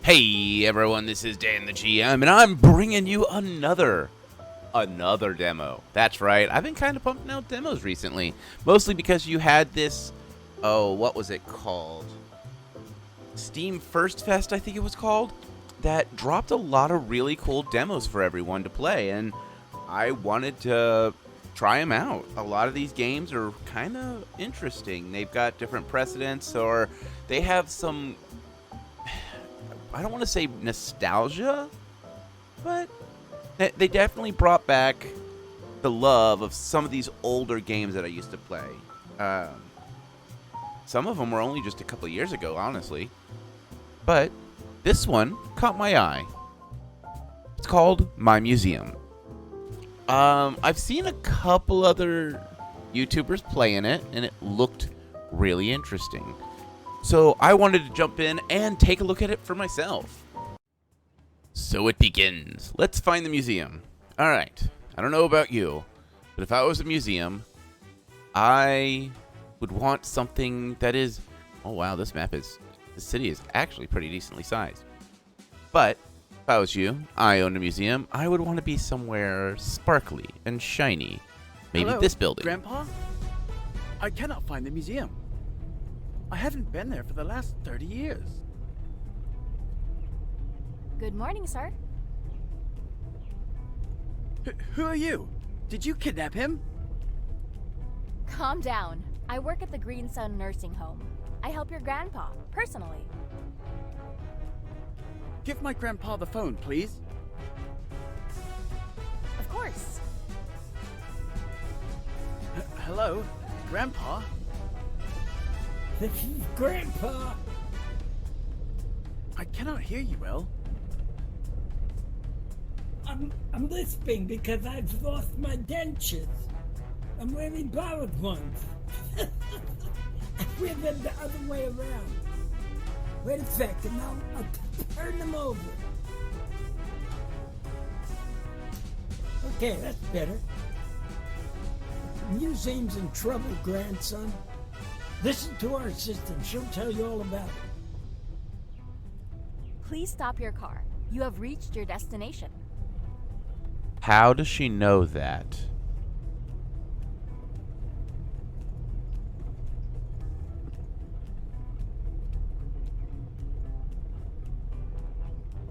Hey everyone, this is Dan the GM, and I'm bringing you another demo. That's right, I've been kind of pumping out demos recently, mostly because you had this, what was it called? Steam First Fest, I think it was called, that dropped a lot of really cool demos for everyone to play, and I wanted to try them out. A lot of these games are kind of interesting. They've got different precedents, or they have some, I don't want to say nostalgia, but they definitely brought back the love of some of these older games that I used to play. Some of them were only just a couple of years ago, honestly. But this one caught my eye. It's called My Museum. I've seen a couple other YouTubers playing it, and it looked really interesting. So I wanted to jump in and take a look at it for myself. So it begins. Let's find the museum. Alright, I don't know about you, but if I was a museum, I would want something that is... Oh wow, the city is actually pretty decently sized. But if I was you, I own a museum, I would want to be somewhere sparkly and shiny. Maybe Hello, this building. Grandpa? I cannot find the museum. I haven't been there for the last 30 years. Good morning, sir. Who are you? Did you kidnap him? Calm down. I work at the Green Sun Nursing Home. I help your grandpa, personally. Give my grandpa the phone, please. Of course. Hello, Grandpa? This is Grandpa. I cannot hear you well. I'm lisping because I've lost my dentures. I'm wearing borrowed ones. I wear them the other way around. Wait a second, I'll turn them over. Okay, that's better. The museum's in trouble, grandson. Listen to our assistant. She'll tell you all about it. Please stop your car. You have reached your destination. How does she know that?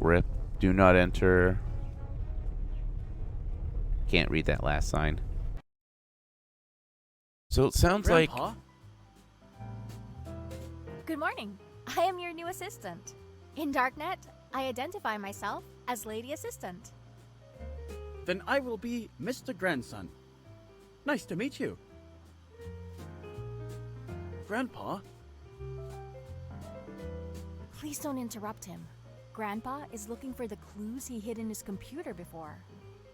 Rip, do not enter. Can't read that last sign. So it sounds Grandpa? like... Good morning. I am your new assistant. In Darknet, I identify myself as Lady Assistant. Then I will be Mr. Grandson. Nice to meet you. Grandpa? Please don't interrupt him. Grandpa is looking for the clues he hid in his computer before.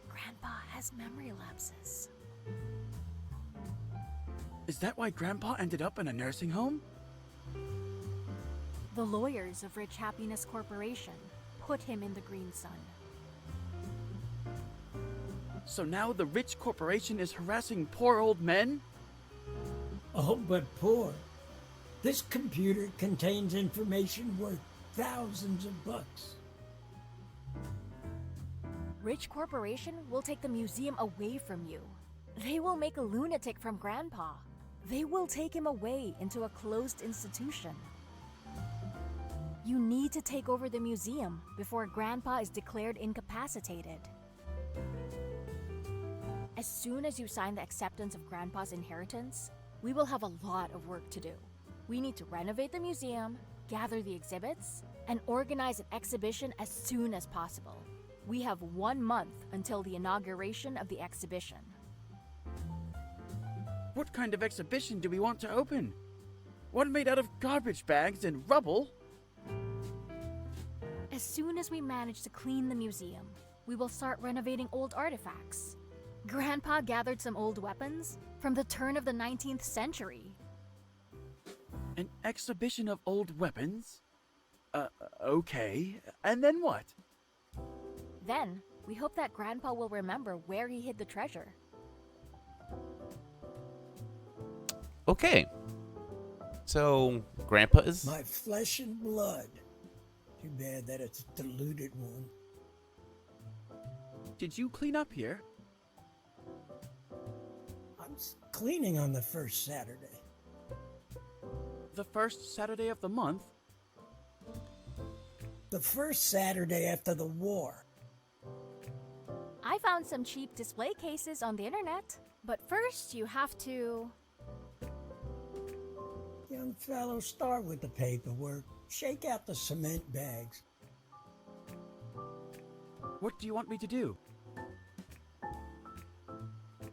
Grandpa has memory lapses. Is that why Grandpa ended up in a nursing home? The lawyers of Rich Happiness Corporation put him in the Green Sun. So now the rich corporation is harassing poor old men? Oh, but poor. This computer contains information worth thousands of bucks. Rich Corporation will take the museum away from you. They will make a lunatic from Grandpa. They will take him away into a closed institution. You need to take over the museum before Grandpa is declared incapacitated. As soon as you sign the acceptance of Grandpa's inheritance, we will have a lot of work to do. We need to renovate the museum, gather the exhibits, and organize an exhibition as soon as possible. We have 1 month until the inauguration of the exhibition. What kind of exhibition do we want to open? One made out of garbage bags and rubble? As soon as we manage to clean the museum, we will start renovating old artifacts. Grandpa gathered some old weapons from the turn of the 19th century. An exhibition of old weapons? Okay. And then what? Then, we hope that Grandpa will remember where he hid the treasure. Okay. So, Grandpa is... My flesh and blood. Too bad that it's a diluted one. Did you clean up here? I'm cleaning on the first Saturday. The first Saturday of the month? The first Saturday after the war. I found some cheap display cases on the internet. But first, you have to... Young fellow, start with the paperwork. Shake out the cement bags. What do you want me to do?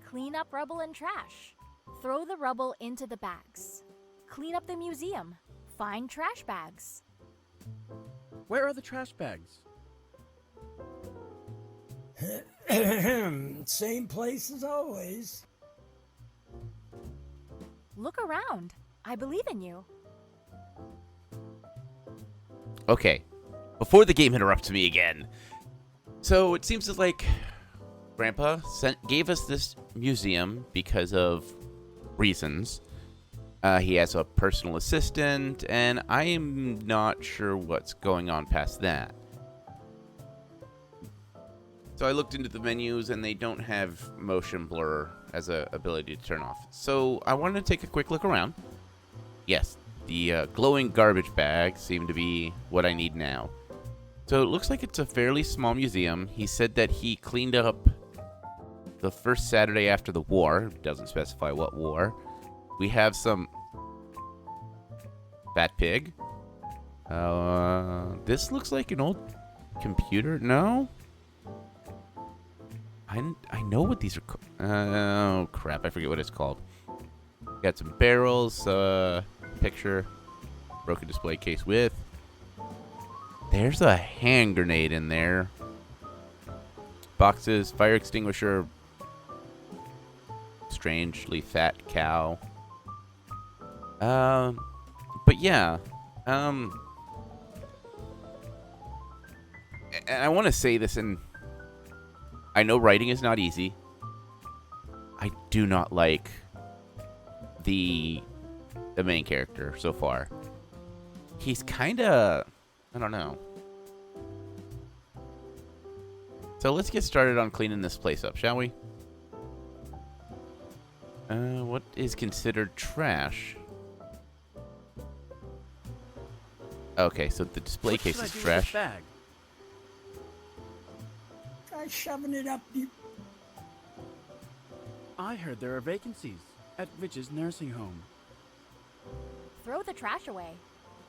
Clean up rubble and trash. Throw the rubble into the bags. Clean up the museum. Find trash bags. Where are the trash bags? Same place as always. Look around. I believe in you. Okay, before the game interrupts me again. So it seems like Grandpa gave us this museum because of reasons. He has a personal assistant, and I'm not sure what's going on past that. So I looked into the menus, and they don't have motion blur as an ability to turn off. So I wanted to take a quick look around. Yes, the glowing garbage bags seem to be what I need now. So it looks like it's a fairly small museum. He said that he cleaned up the first Saturday after the war. Doesn't specify what war. We have some fat pig. This looks like an old computer. No? I know what these are called. Oh, crap. I forget what it's called. Got some barrels. Picture. Broken display case with. There's a hand grenade in there. Boxes. Fire extinguisher. Strangely fat cow. But yeah. And I want to say this, and I know writing is not easy. I do not like the main character so far. He's kind of, I don't know. So let's get started on cleaning this place up, shall we? What is considered trash? Okay, so the display case is trash. Bag? Try shoving it up you. I heard there are vacancies at Rich's nursing home. Throw the trash away.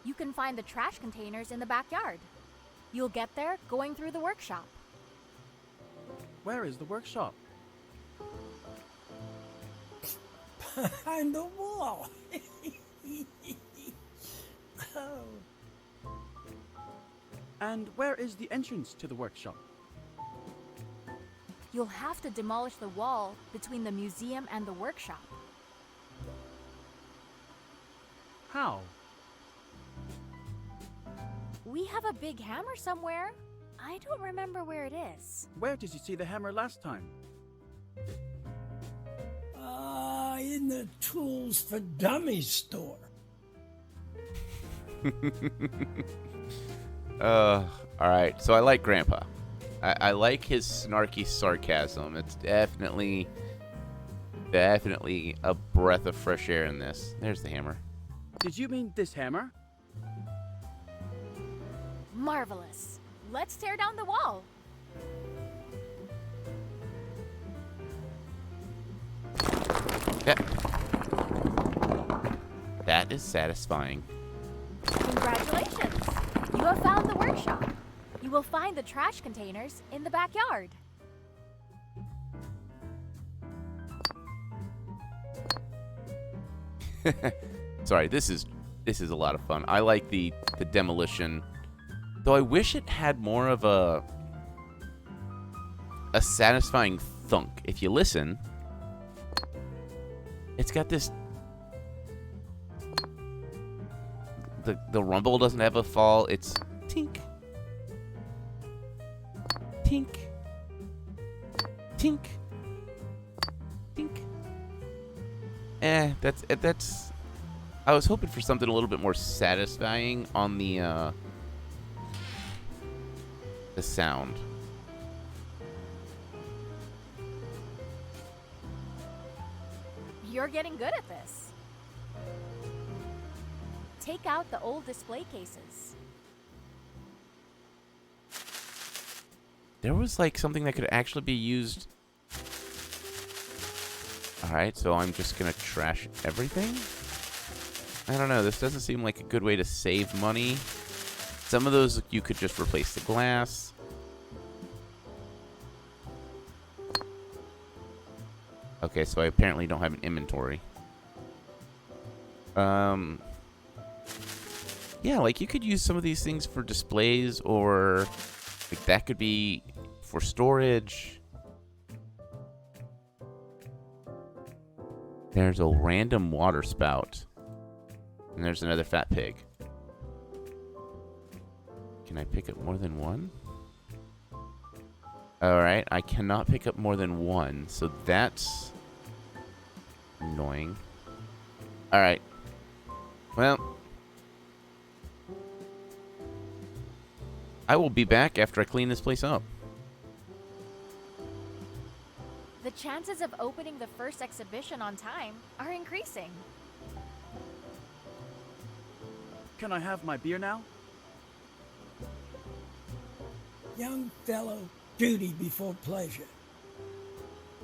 You can find the trash containers in the backyard. You'll get there going through the workshop. Where is the workshop? Behind the wall. Oh. And where is the entrance to the workshop? You'll have to demolish the wall between the museum and the workshop. How? We have a big hammer somewhere. I don't remember where it is. Where did you see the hammer last time? In the Tools for Dummies store. Alright, so I like Grandpa. I like his snarky sarcasm. It's definitely a breath of fresh air in this. There's the hammer. Did you mean this hammer? Marvelous. Let's tear down the wall. That is satisfying. Congratulations! You have found the workshop. You will find the trash containers in the backyard. Sorry, this is a lot of fun. I like the demolition. Though I wish it had more of a satisfying thunk. If you listen, it's got this. The rumble doesn't have a fall. It's tink, tink, tink, tink. That's. I was hoping for something a little bit more satisfying on the the sound. You're getting good at this. Take out the old display cases. There was like something that could actually be used. Alright, so I'm just gonna trash everything? I don't know, this doesn't seem like a good way to save money. Some of those you could just replace the glass. Okay, so I apparently don't have an inventory. Yeah, like you could use some of these things for displays, or like that could be for storage. There's a random water spout. And there's another fat pig. Can I pick up more than one? Alright, I cannot pick up more than one, so that's annoying. Alright. Well, I will be back after I clean this place up. The chances of opening the first exhibition on time are increasing. Can I have my beer now? Young fellow, duty before pleasure.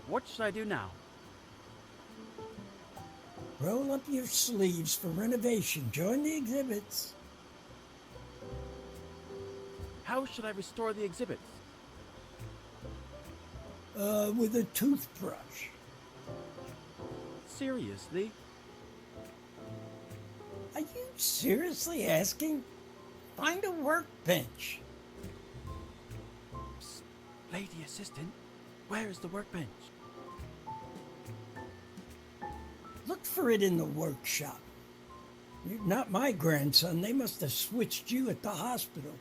What should I do now? Roll up your sleeves for renovation. Join the exhibits. How should I restore the exhibits? With a toothbrush. Seriously? Are you seriously asking? Find a workbench. Psst. Lady assistant, where is the workbench? Look for it in the workshop. You're not my grandson. They must have switched you at the hospital.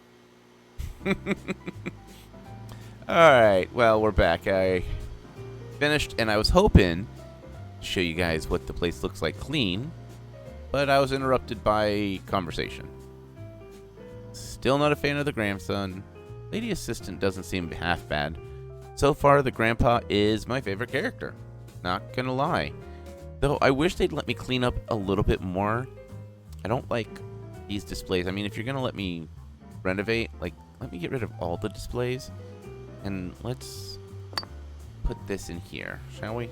Alright, well, we're back. I finished, and I was hoping to show you guys what the place looks like clean, but I was interrupted by conversation. Still not a fan of the grandson. Lady assistant doesn't seem half bad. So far, the grandpa is my favorite character. Not gonna lie. Though I wish they'd let me clean up a little bit more. I don't like these displays. I mean, if you're gonna let me renovate, like, let me get rid of all the displays. And let's put this in here, shall we?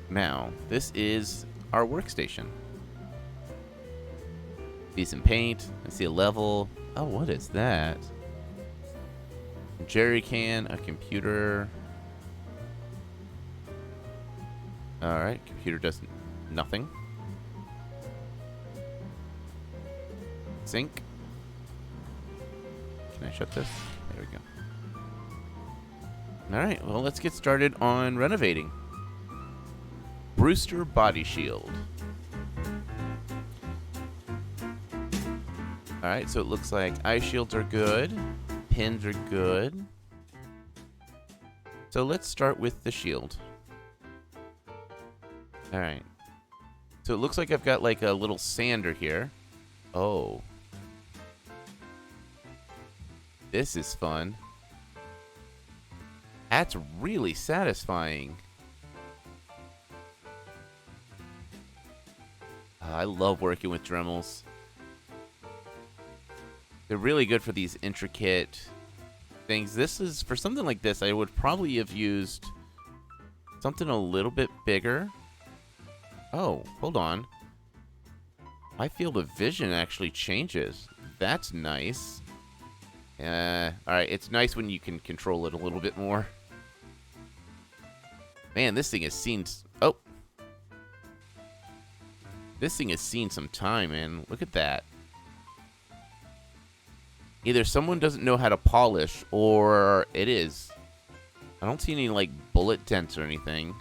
Now, this is our workstation. See some paint. I see a level. Oh, what is that? A jerry can, a computer. Alright, computer does nothing. Sink. Can I shut this? There we go. Alright, well, let's get started on renovating. Brewster body shield. Alright, so it looks like eye shields are good. Pins are good. So let's start with the shield. Alright. So it looks like I've got like a little sander here. Oh. This is fun. That's really satisfying. I love working with Dremels. They're really good for these intricate things. This is, for something like this, I would probably have used something a little bit bigger. Oh, hold on. My field of vision actually changes. That's nice. Alright, it's nice when you can control it a little bit more. Man, this thing has seen... Oh! This thing has seen some time, man. Look at that. Either someone doesn't know how to polish, or it is. I don't see any, like, bullet dents or anything.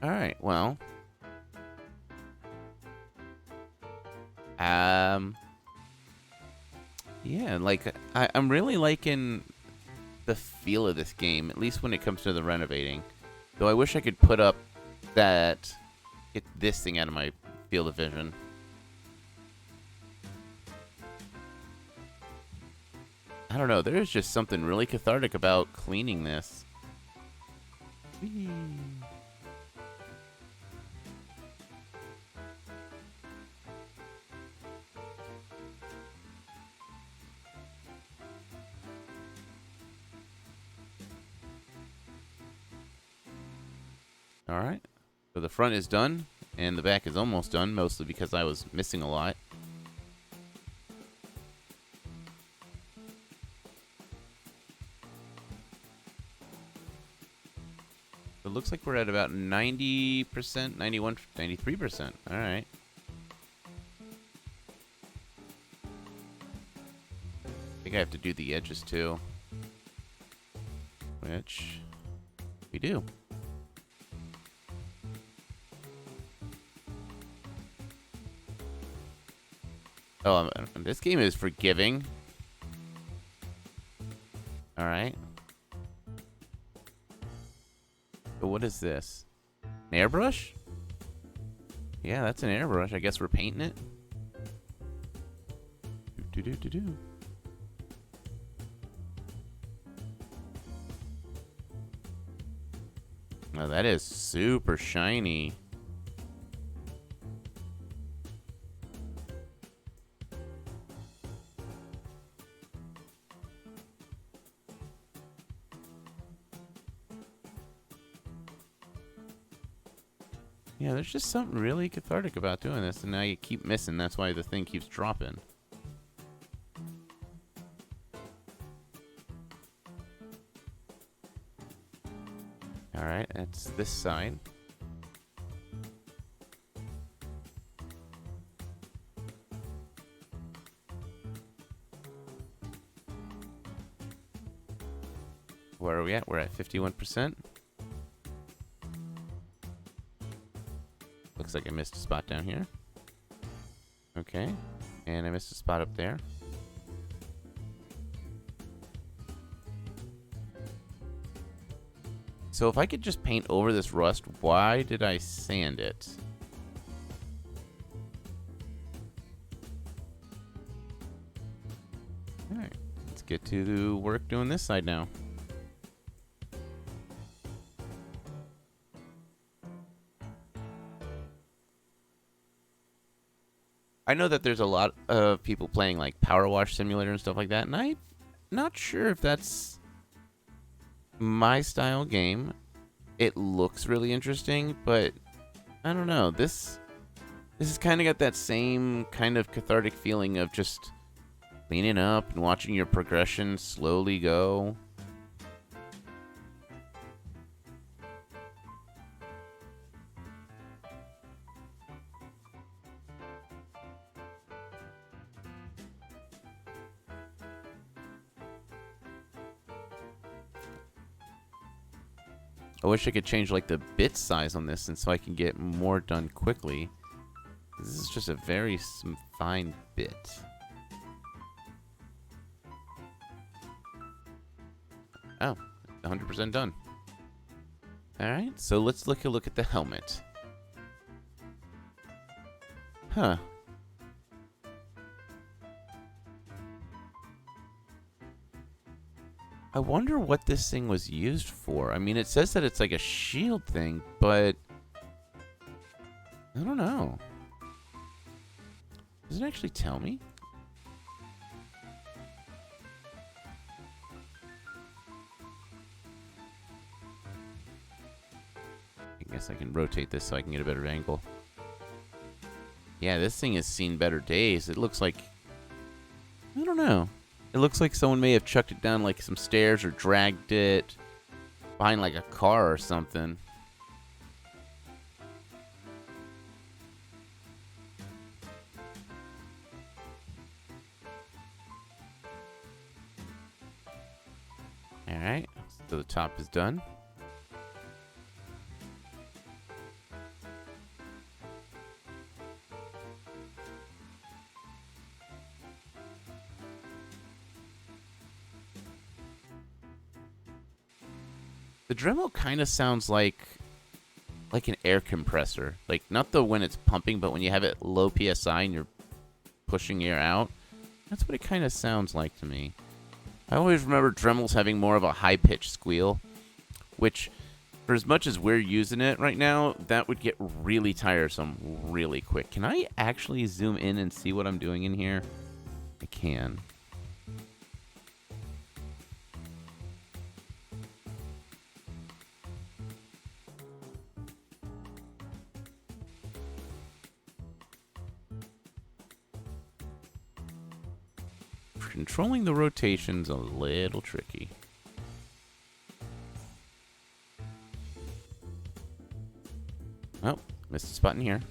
Alright, well. Yeah, like, I'm really liking the feel of this game, at least when it comes to the renovating. Though I wish I could put up that. Get this thing out of my field of vision. I don't know. There's just something really cathartic about cleaning this. Whee. All right. So the front is done, and the back is almost done, mostly because I was missing a lot. It looks like we're at about 90%, 91, 93%. All right. I think I have to do the edges too, which we do. Oh, this game is forgiving. All right. But what is this? An airbrush? Yeah, that's an airbrush. I guess we're painting it. Do. Oh, that is super shiny. Yeah, there's just something really cathartic about doing this, and now you keep missing. That's why the thing keeps dropping. Alright, that's this side. Where are we at? We're at 51%. Looks like I missed a spot down here. Okay. And I missed a spot up there. So if I could just paint over this rust, why did I sand it? Alright. Let's get to work doing this side now. I know that there's a lot of people playing like Power Wash Simulator and stuff like that, and I'm not sure if that's my style game. It looks really interesting, but I don't know. This has kind of got that same kind of cathartic feeling of just cleaning up and watching your progression slowly go. I wish I could change like the bit size on this, and so I can get more done quickly. This is just a very fine bit. Oh, 100% done. Alright, so let's look at the helmet. Huh. I wonder what this thing was used for. I mean, it says that it's like a shield thing, but I don't know. Does it actually tell me? I guess I can rotate this so I can get a better angle. Yeah, this thing has seen better days. It looks like, I don't know. It looks like someone may have chucked it down like some stairs or dragged it behind like a car or something. Alright, so the top is done. The Dremel kind of sounds like like an air compressor. Like, not the when it's pumping, but when you have it low PSI and you're pushing air out. That's what it kind of sounds like to me. I always remember Dremels having more of a high-pitched squeal, which, for as much as we're using it right now, that would get really tiresome really quick. Can I actually zoom in and see what I'm doing in here? I can. Controlling the rotation's a little tricky. Oh, missed a spot in here.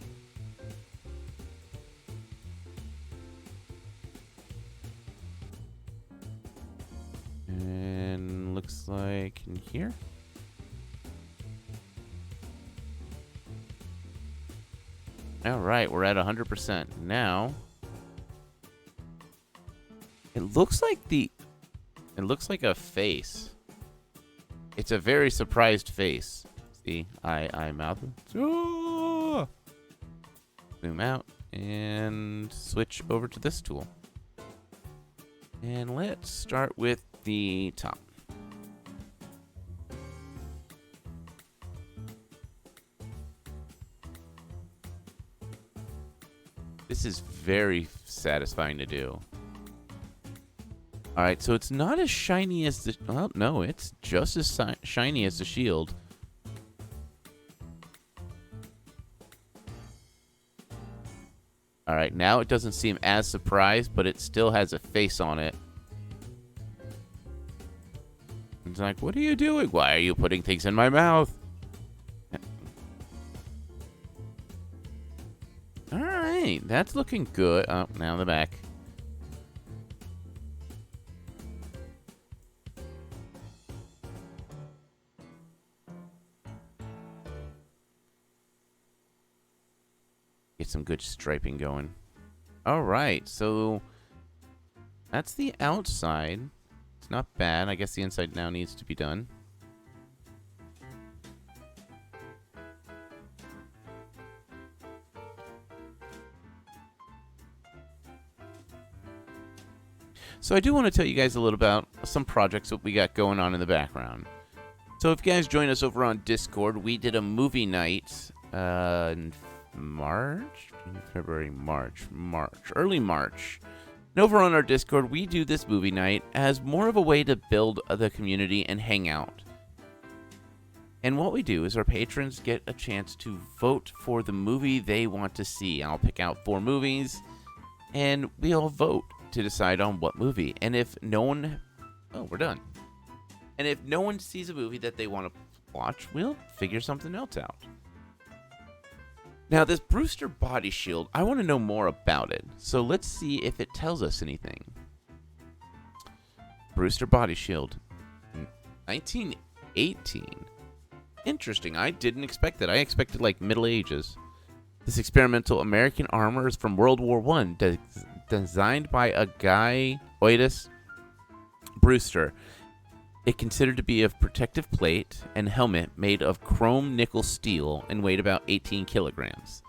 And looks like in here. All right, we're at 100% now. It looks like a face. It's a very surprised face. See, eye, mouth. Zoom out and switch over to this tool. And let's start with the top. This is very satisfying to do. Alright, so it's not as shiny as the... Well, no, it's just as shiny as the shield. Alright, now it doesn't seem as surprised, but it still has a face on it. It's like, what are you doing? Why are you putting things in my mouth? Alright, that's looking good. Oh, now the back. Get some good striping going. Alright, so that's the outside. It's not bad. I guess the inside now needs to be done. So I do want to tell you guys a little about some projects that we got going on in the background. So if you guys join us over on Discord, we did a movie night in early March. And over on our Discord, we do this movie night as more of a way to build the community and hang out. And what we do is our patrons get a chance to vote for the movie they want to see. I'll pick out 4 movies, and we all vote to decide on what movie. And if no one... Oh, we're done. And if no one sees a movie that they want to watch, we'll figure something else out. Now, this Brewster body shield, I want to know more about it. So let's see if it tells us anything. Brewster body shield. 1918. Interesting. I didn't expect that. I expected, like, Middle Ages. This experimental American armor is from World War I, designed by a guy, Otis Brewster. It considered to be a protective plate and helmet made of chrome nickel steel and weighed about 18 kilograms.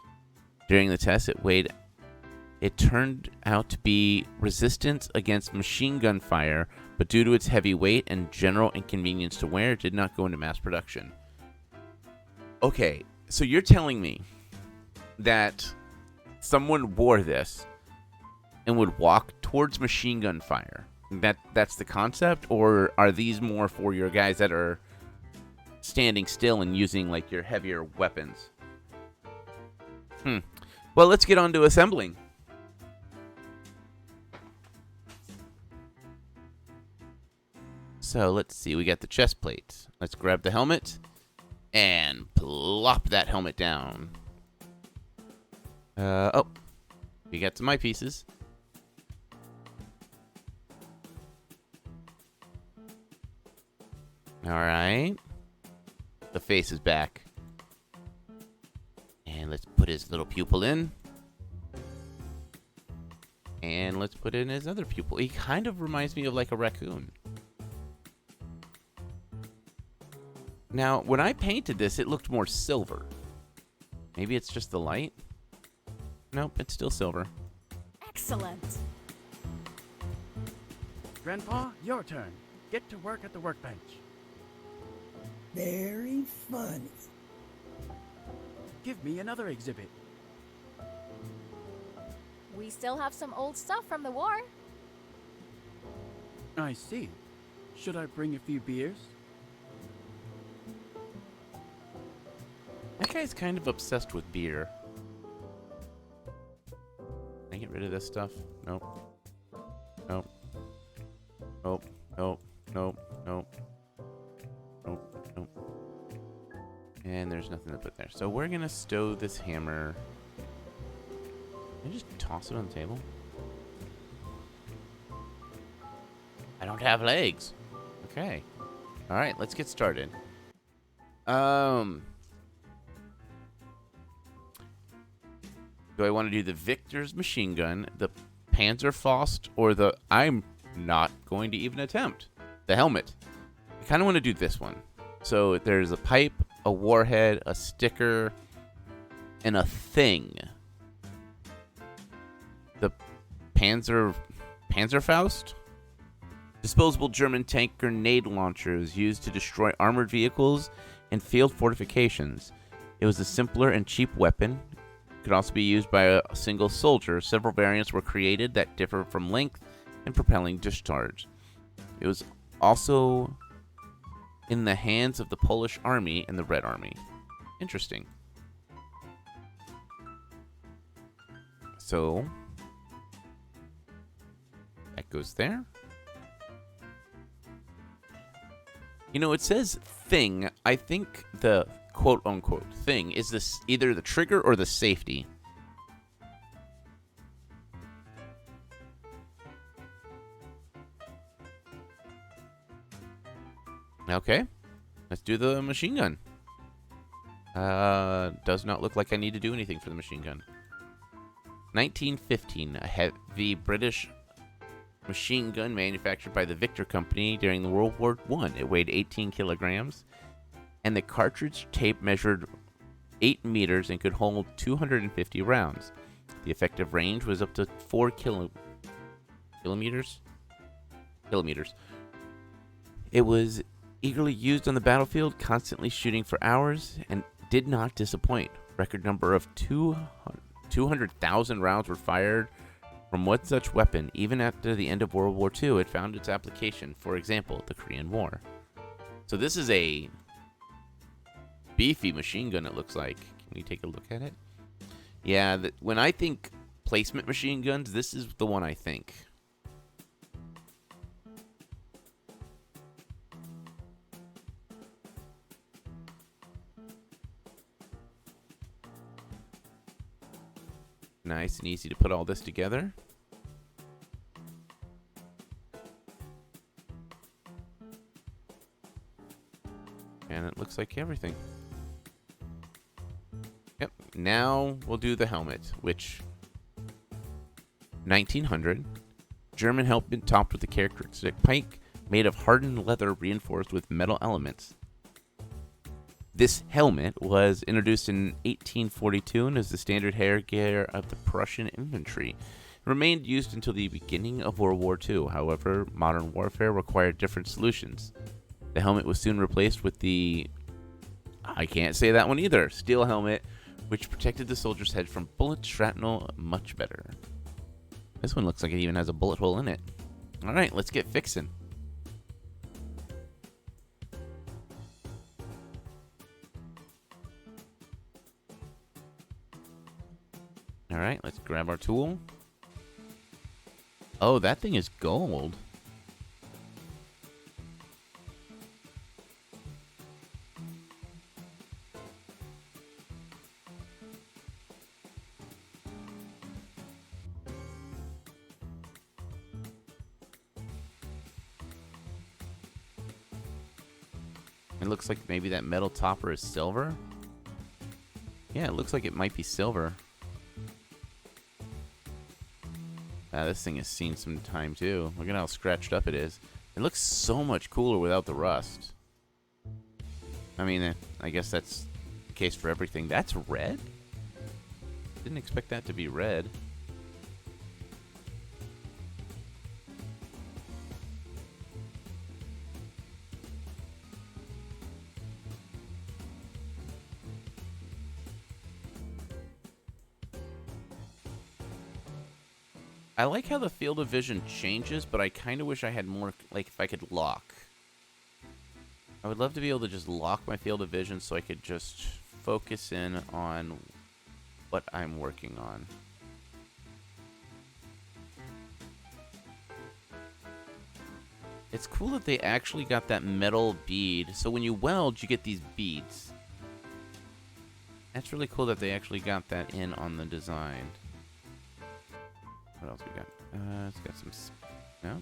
During the test, it turned out to be resistant against machine gun fire, but due to its heavy weight and general inconvenience to wear, it did not go into mass production. Okay, so you're telling me that someone wore this and would walk towards machine gun fire. That's the concept, or are these more for your guys that are standing still and using like your heavier weapons? Well, let's get on to assembling. So let's see, we got the chest plate. Let's grab the helmet and plop that helmet down. Oh, we got some eyepieces. Alright. The face is back. And let's put his little pupil in. And let's put in his other pupil. He kind of reminds me of like a raccoon. Now, when I painted this, it looked more silver. Maybe it's just the light? Nope, it's still silver. Excellent. Grandpa, your turn. Get to work at the workbench. Very funny. Give me another exhibit. We still have some old stuff from the war. I see. Should I bring a few beers? That guy's kind of obsessed with beer. Can I get rid of this stuff? Nope. Nope. Nope. Nope. Nope. Nope. Nope. Nope. And there's nothing to put there. So we're gonna stow this hammer. Can I just toss it on the table? I don't have legs. Okay. Alright, let's get started. Do I want to do the Victor's machine gun, the Panzerfaust, or the... I'm not going to even attempt. The helmet. I kind of want to do this one. So there's a pipe, a warhead, a sticker, and a thing. The Panzerfaust? Disposable German tank grenade launchers used to destroy armored vehicles and field fortifications. It was a simpler and cheap weapon. Could also be used by a single soldier. Several variants were created that differ from length and propelling discharge. It was also in the hands of the Polish Army and the Red Army. Interesting. So, that goes there. You know, it says thing. I think the quote-unquote thing is this either the trigger or the safety. Okay, let's do the machine gun. Does not look like I need to do anything for the machine gun. 1915, a heavy British machine gun manufactured by the Victor Company during the World War I. It weighed 18 kilograms, and the cartridge tape measured 8 meters and could hold 250 rounds. The effective range was up to 4 kilometers. It was eagerly used on the battlefield, constantly shooting for hours, and did not disappoint. Record number of 200,000 rounds were fired from one such weapon. Even after the end of World War II, it found its application, for example, the Korean War. So this is a beefy machine gun, it looks like. Can we take a look at it? Yeah, when I think placement machine guns, this is the one I think. Nice and easy to put all this together. And it looks like everything. Yep, now we'll do the helmet, which 1900. German helmet topped with a characteristic pike made of hardened leather reinforced with metal elements. This helmet was introduced in 1842 and is the standard headgear of the Prussian infantry. It remained used until the beginning of World War II. However, modern warfare required different solutions. The helmet was soon replaced with the, I can't say that one either, steel helmet, which protected the soldier's head from bullet shrapnel much better. This one looks like it even has a bullet hole in it. Alright, let's get fixing. Alright, let's grab our tool. Oh, that thing is gold. It looks like maybe that metal topper is silver. Yeah, it looks like it might be silver. This thing has seen some time too. Look at how scratched up it is. It looks so much cooler without the rust. I mean, I guess that's the case for everything. That's red? Didn't expect that to be red. I like how the field of vision changes, but I kind of wish I had more, like, if I could lock. I would love to be able to just lock my field of vision so I could just focus in on what I'm working on. It's cool that they actually got that metal bead. So when you weld, you get these beads. That's really cool that they actually got that in on the design. What else we got? It's got some... No?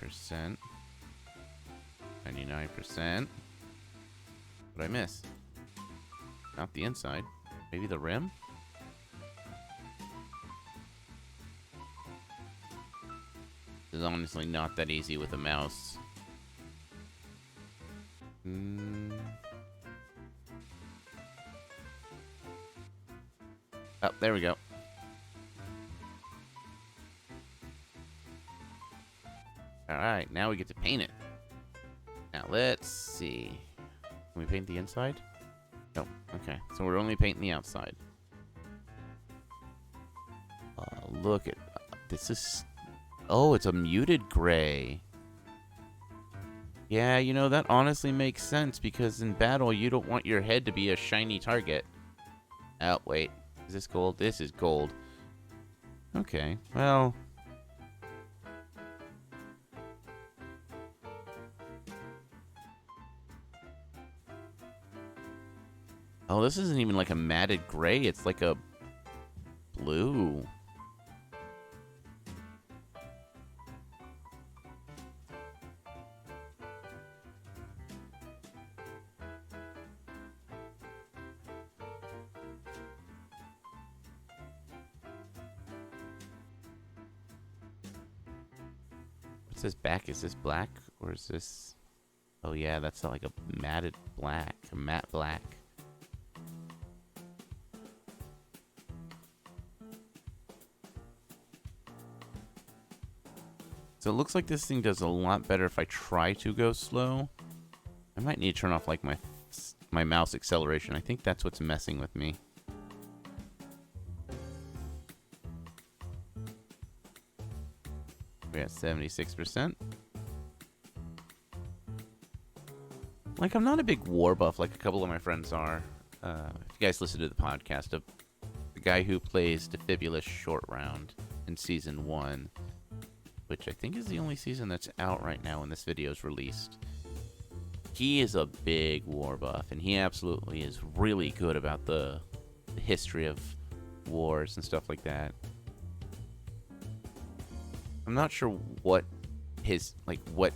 %, 99%. What'd I miss? Not the inside. Maybe the rim? This is honestly not that easy with a mouse. Oh, there we go. Alright, now we get to paint it. Now, let's see. Can we paint the inside? Nope. Okay, so we're only painting the outside. Look at... this is... Oh, it's a muted gray. Yeah, you know, that honestly makes sense, because in battle, you don't want your head to be a shiny target. Oh, wait. Is this gold? This is gold. Okay, well... Oh, this isn't even like a matted gray. It's like a blue. What's this back? Is this black or is this... Oh yeah, that's like a matted black. A matte black. So it looks like this thing does a lot better if I try to go slow. I might need to turn off like my mouse acceleration. I think that's what's messing with me. We're at 76%. Like, I'm not a big war buff like a couple of my friends are. If you guys listen to the podcast, the guy who plays Defibulous Short Round in Season 1, which I think is the only season that's out right now when this video is released. He is a big war buff, and he absolutely is really good about the history of wars and stuff like that. I'm not sure what his, like, what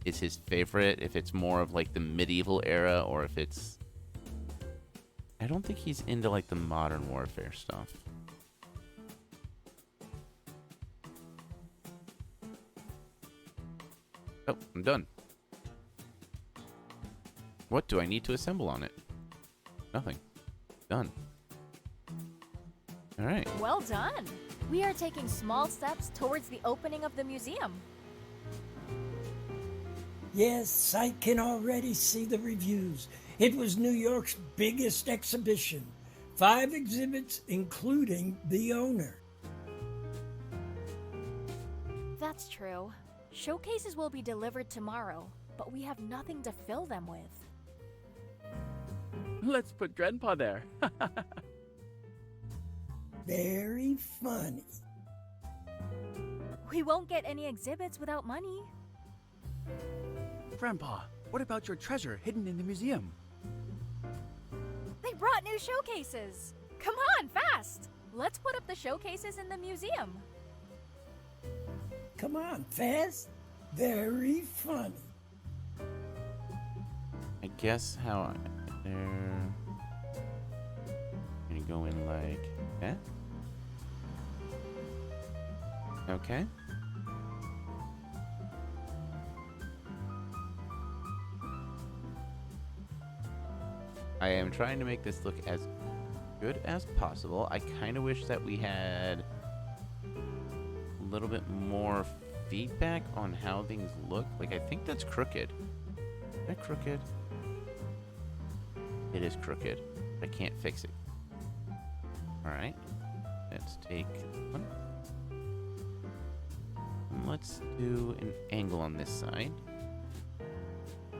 is his favorite, if it's more of like the medieval era or if it's... I don't think he's into like the modern warfare stuff. Oh, I'm done. What do I need to assemble on it? Nothing. Done. Alright. Well done! We are taking small steps towards the opening of the museum. Yes, I can already see the reviews. It was New York's biggest exhibition. 5 exhibits, including the owner. That's true. Showcases will be delivered tomorrow, but we have nothing to fill them with. Let's put Grandpa there. Very funny. We won't get any exhibits without money. Grandpa, what about your treasure hidden in the museum? They brought new showcases! Come on, fast! Let's put up the showcases in the museum. Come on, fast. Very funny. I guess how they're gonna go in like that. Okay. I am trying to make this look as good as possible. I kind of wish that we had a little bit more feedback on how things look. Like, I think that's crooked. Is that crooked? It is crooked. I can't fix it. Alright. Let's take one. And let's do an angle on this side.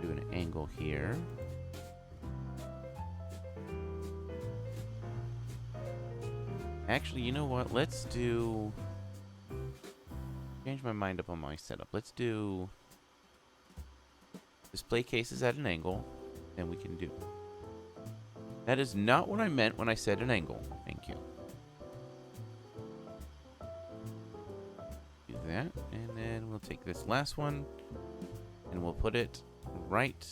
Do an angle here. Actually, you know what? Let's do... Change my mind up on my setup. Let's do... display cases at an angle. And we can do... That is not what I meant when I said an angle. Thank you. Do that. And then we'll take this last one. And we'll put it right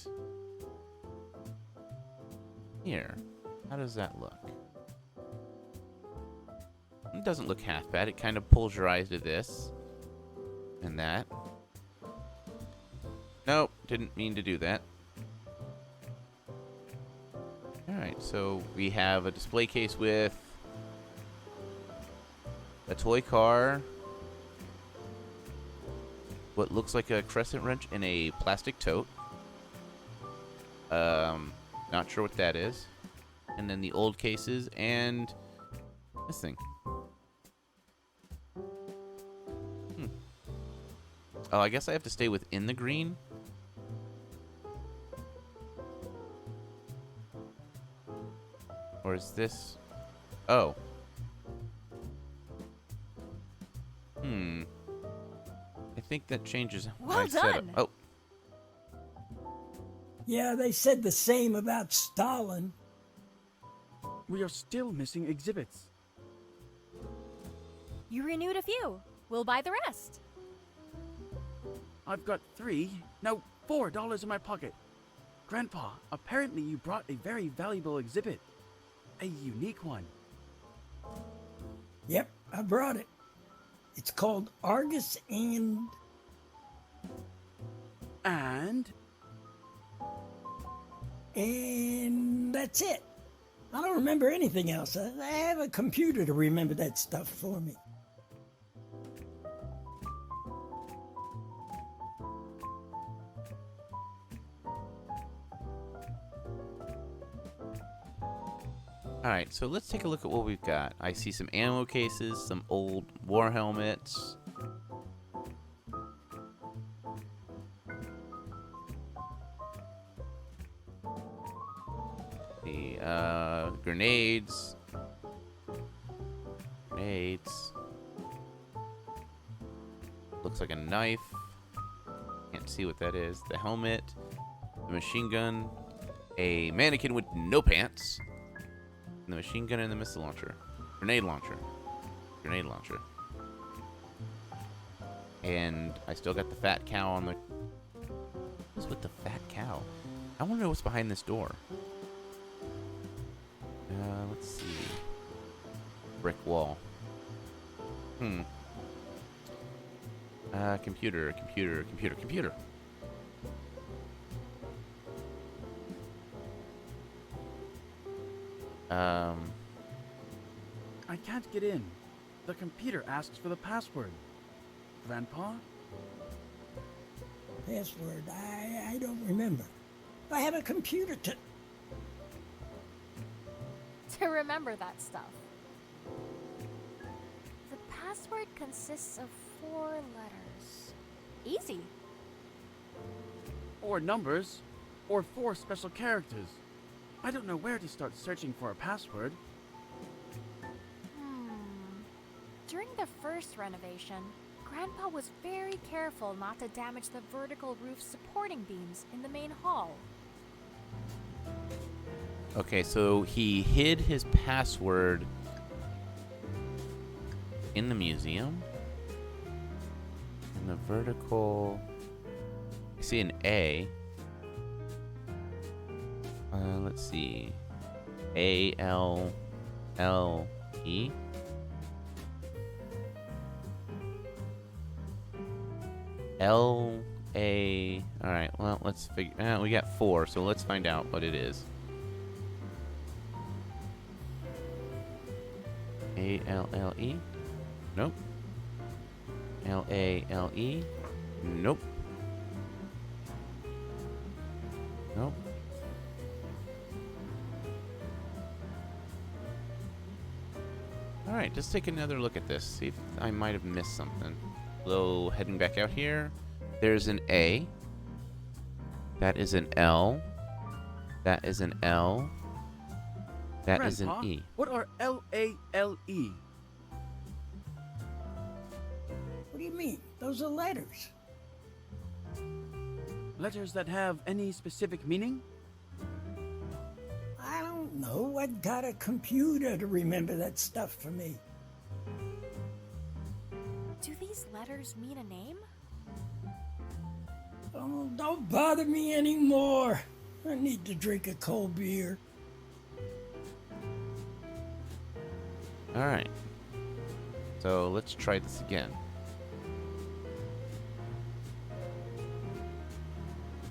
here. How does that look? It doesn't look half bad. It kind of pulls your eyes to this and that. Nope, didn't mean to do that. Alright, so we have a display case with a toy car, what looks like a crescent wrench, and a plastic tote. Not sure what that is. And then the old cases and this thing. Oh, I guess I have to stay within the green. Or is this... Oh. I think that changes Well my setup. done. Oh. Yeah, they said the same about Stalin. We are still missing exhibits. You renewed a few. We'll buy the rest. I've got $4 in my pocket. Grandpa, apparently you brought a very valuable exhibit. A unique one. Yep, I brought it. It's called Argus And that's it. I don't remember anything else. I have a computer to remember that stuff for me. Alright, so let's take a look at what we've got. I see some ammo cases, some old war helmets. The grenades. Looks like a knife. Can't see what that is. The helmet, the machine gun, a mannequin with no pants. The machine gun and the missile launcher. Grenade launcher. And I still got the fat cow on the... What's with the fat cow? I want to know what's behind this door. Let's see. Brick wall. Computer. I can't get in. The computer asks for the password. Grandpa? Password, I don't remember. I have a computer to... To remember that stuff. The password consists of 4 letters. Easy. Or numbers. Or 4 special characters. I don't know where to start searching for a password. During the first renovation, Grandpa was very careful not to damage the vertical roof supporting beams in the main hall. Okay, so he hid his password in the museum. In the vertical... I see an A. Let's see. A-L-L-E. L-A... Alright, well, let's figure... we got 4, so let's find out what it is. A-L-L-E. Nope. L-A-L-E. Nope. Nope. Alright, just take another look at this. See if I might have missed something. So, heading back out here, there's an A. That is an L. That is an L. That is an Grandpa, E. what are L-A-L-E? What do you mean? Those are letters. Letters that have any specific meaning? I don't know. I got a computer to remember that stuff for me. Do these letters mean a name? Oh, don't bother me anymore. I need to drink a cold beer. Alright. So, let's try this again.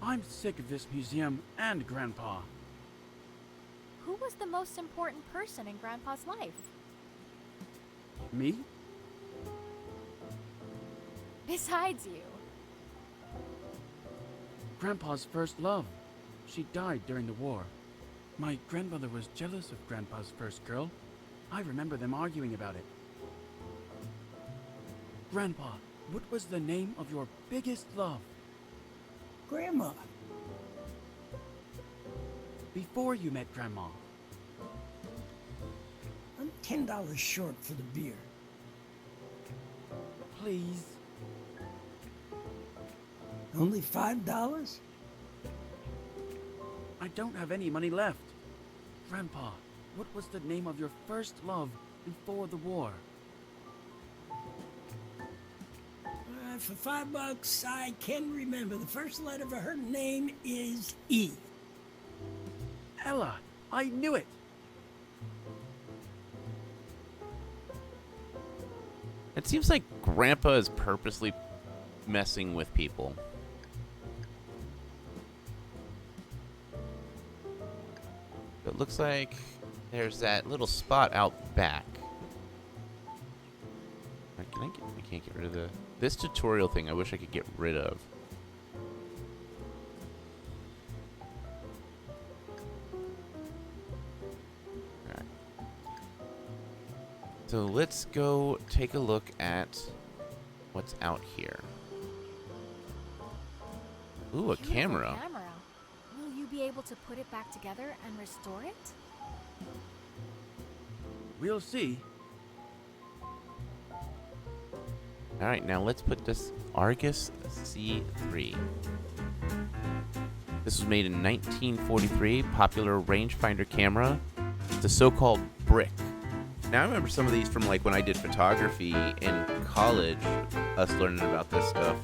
I'm sick of this museum and Grandpa. Who was the most important person in Grandpa's life? Me? Besides you. Grandpa's first love. She died during the war. My grandmother was jealous of Grandpa's first girl. I remember them arguing about it. Grandpa, what was the name of your biggest love? Grandma. Before you met Grandma? I'm $10 short for the beer. Please. Only $5? I don't have any money left. Grandpa, what was the name of your first love before the war? For $5, I can remember. The first letter of her name is E. Ella, I knew it. It seems like Grandpa is purposely messing with people. It looks like there's that little spot out back. I can't get rid of this tutorial thing. I wish I could get rid of. Alright. So let's go take a look at what's out here. Ooh, a Beautiful camera. Will you be able to put it back together and restore it? We'll see. Alright, now let's put this Argus C3. This was made in 1943, popular rangefinder camera. It's a so-called brick. Now I remember some of these from like when I did photography in college, us learning about this stuff.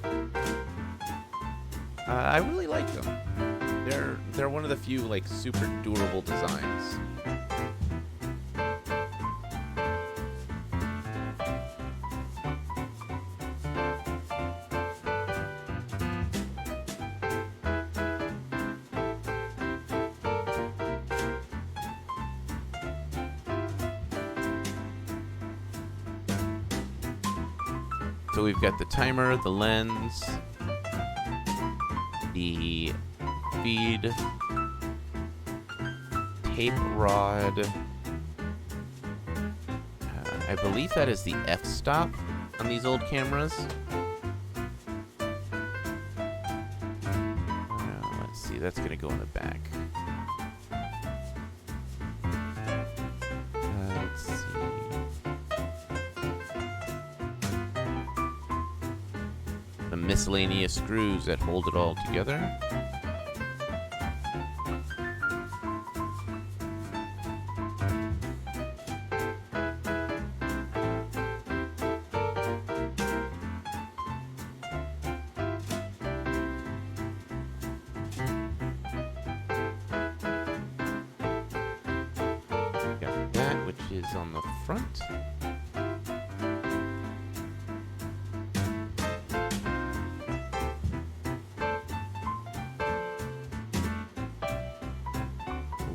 I really like them. They're one of the few like super durable designs. So we've got the timer, the lens, the feed, tape rod. I believe that is the f-stop on these old cameras. Let's see, that's going to go in the back. Let's see. The miscellaneous screws that hold it all together. Got that, which is on the front.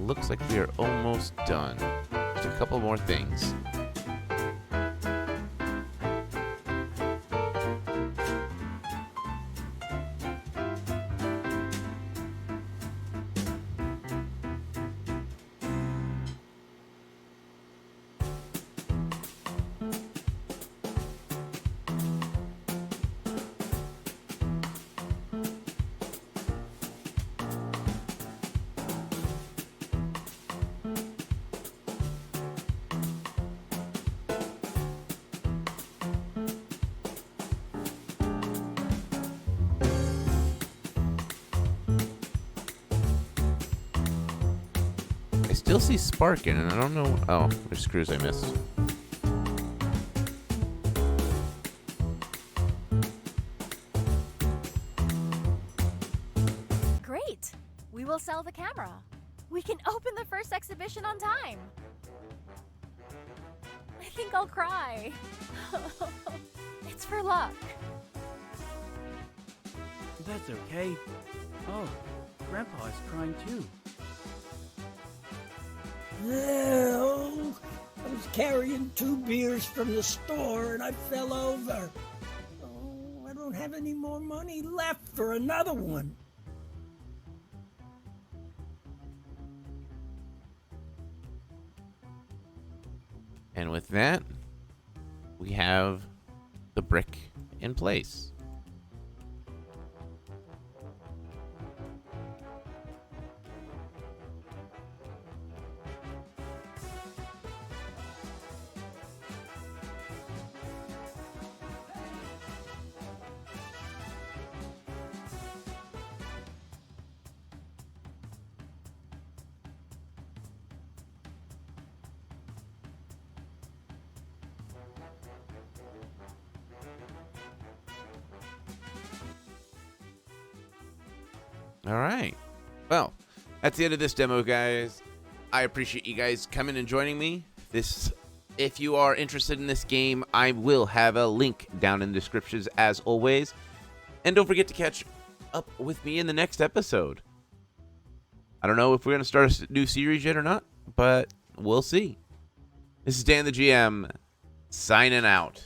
Looks like we are almost done. Just a couple more things. I still see sparking, and I don't know. Oh, there's screws I missed. Great! We will sell the camera. We can open the first exhibition on time. I think I'll cry. It's for luck. That's okay. Oh, Grandpa is crying too. Oh, I was carrying 2 beers from the store and I fell over. Oh, I don't have any more money left for another one. And with that, we have the brick in place. All right. Well, that's the end of this demo, guys. I appreciate you guys coming and joining me. If you are interested in this game, I will have a link down in the descriptions as always. And don't forget to catch up with me in the next episode. I don't know if we're going to start a new series yet or not, but we'll see. This is Dan the GM, signing out.